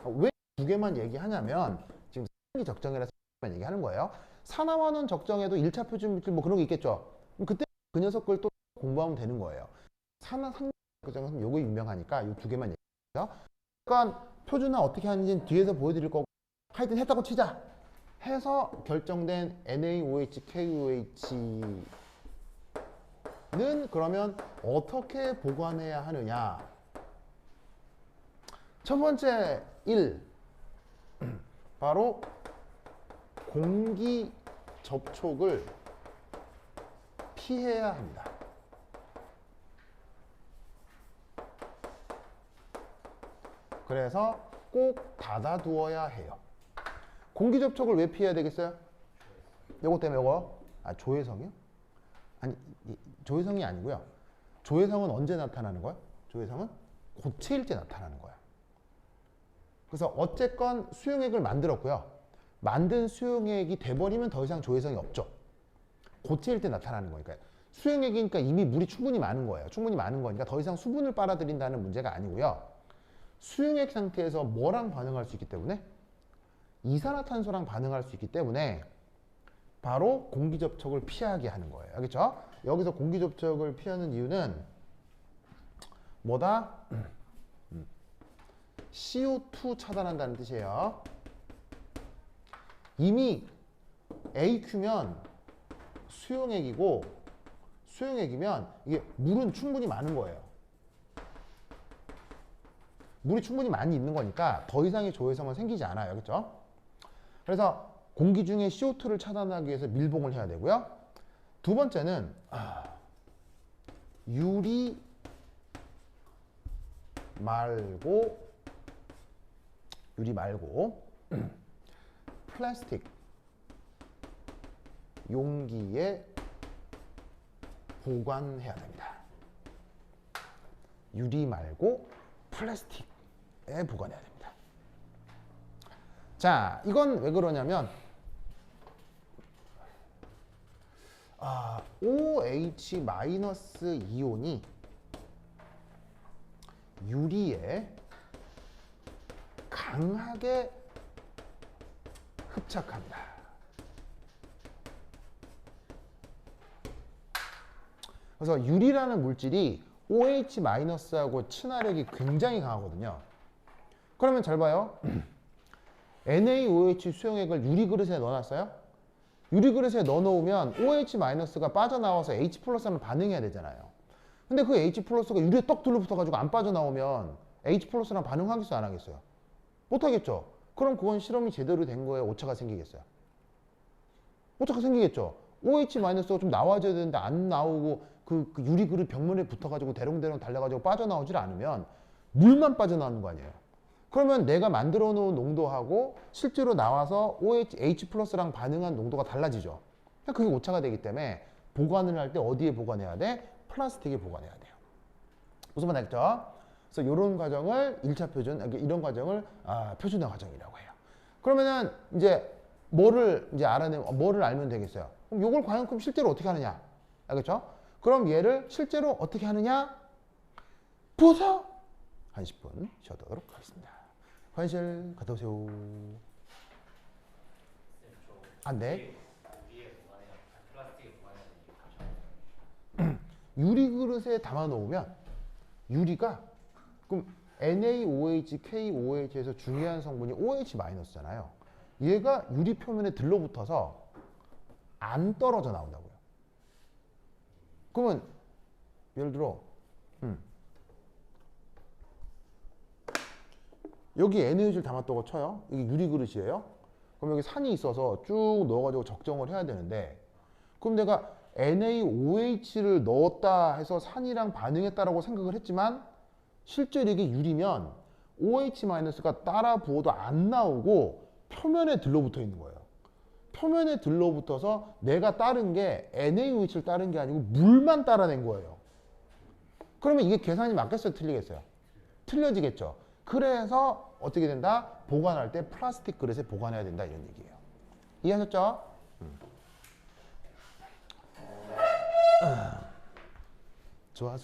왜 두 개만 얘기하냐면 지금 산화기 적정이라서 얘기하는 거예요. 산화환원 적정에도 1차 표준물질 뭐 그런 게 있겠죠. 그때 그 녀석을 또 공부하면 되는 거예요. 산화상 적정은 요거 유명하니까 이 두 개만 얘기해요. 그러니까 표준화 어떻게 하는지는 뒤에서 보여드릴 거고 하여튼 했다고 치자. 해서 결정된 NaOH, KOH는 그러면 어떻게 보관해야 하느냐? 첫 번째 1. 바로 공기 접촉을 피해야 합니다. 그래서 꼭 닫아두어야 해요. 공기 접촉을 왜 피해야 되겠어요? 요거 때문에 요거. 조해성이요? 아니, 조해성이 아니고요. 조해성은 언제 나타나는 거예요? 조해성은 고체일 때 나타나는 거예요. 그래서 어쨌건 수용액을 만들었고요. 만든 수용액이 돼버리면 더 이상 조해성이 없죠. 고체일 때 나타나는 거니까요. 수용액이니까 이미 물이 충분히 많은 거예요. 충분히 많은 거니까 더 이상 수분을 빨아들인다는 문제가 아니고요. 수용액 상태에서 뭐랑 반응할 수 있기 때문에? 이산화탄소랑 반응할 수 있기 때문에 바로 공기 접촉을 피하게 하는 거예요. 알겠죠? 여기서 공기 접촉을 피하는 이유는 뭐다? CO2 차단한다는 뜻이에요. 이미 AQ면 수용액이고 수용액이면 이게 물은 충분히 많은 거예요. 물이 충분히 많이 있는 거니까 더 이상의 조해성은 생기지 않아요. 그렇죠? 그래서 공기 중에 CO2를 차단하기 위해서 밀봉을 해야 되고요. 두 번째는 유리 말고 플라스틱 용기에 보관해야 됩니다. 유리 말고 플라스틱에 보관해야 됩니다. 자, 이건 왜 그러냐면 OH- 이온이 유리에 강하게 흡착합니다. 그래서 유리라는 물질이 OH-하고 친화력이 굉장히 강하거든요. 그러면 잘 봐요. NaOH 수용액을 유리 그릇에 넣어놨어요. 유리 그릇에 넣어놓으면 OH-가 빠져나와서 H+랑 반응해야 되잖아요. 근데 그 H+가 유리에 떡 둘러붙어가지고 안 빠져나오면 H+랑 반응하겠어요, 안 하겠어요? 못하겠죠. 그럼 그건 실험이 제대로 된 거에 오차가 생기겠어요? 오차가 생기겠죠. OH-가 좀 나와줘야 되는데 안 나오고 그 유리 그릇 벽면에 붙어가지고 대롱대롱 달려가지고 빠져나오질 않으면 물만 빠져나오는 거 아니에요. 그러면 내가 만들어 놓은 농도하고 실제로 나와서 H+랑 반응한 농도가 달라지죠. 그게 오차가 되기 때문에 보관을 할 때 어디에 보관해야 돼? 플라스틱에 보관해야 돼요. 무슨 말 알겠죠? 그래서 이런 과정을 1차 표준, 이런 과정을 표준화 과정이라고 해요. 그러면은 이제 뭐를 알면 되겠어요? 그럼 이걸 과연 그럼 실제로 어떻게 하느냐? 알겠죠? 그럼 얘를 실제로 어떻게 하느냐? 보서 한 10분 쉬어도록 하겠습니다. 화장실 갔다 오세요. 안 돼. 유리 그릇에 담아 놓으면 유리가 그럼 NaOH, KOH에서 중요한 성분이 OH-잖아요. 얘가 유리 표면에 들러붙어서 안 떨어져 나온다고요. 그러면 예를 들어 여기 NaOH를 담았다고 쳐요. 이게 유리 그릇이에요. 그럼 여기 산이 있어서 쭉 넣어가지고 적정을 해야 되는데 그럼 내가 NaOH를 넣었다 해서 산이랑 반응했다라고 생각을 했지만 실제로 이게 유리면 OH-가 따라 부어도 안 나오고 표면에 들러붙어 있는 거예요. 표면에 들러붙어서 내가 따른 게 NaOH를 따른 게 아니고 물만 따라낸 거예요. 그러면 이게 계산이 맞겠어요? 틀리겠어요? 틀려지겠죠. 그래서 어떻게 된다? 보관할 때 플라스틱 그릇에 보관해야 된다 이런 얘기예요. 이해하셨죠? 좋아.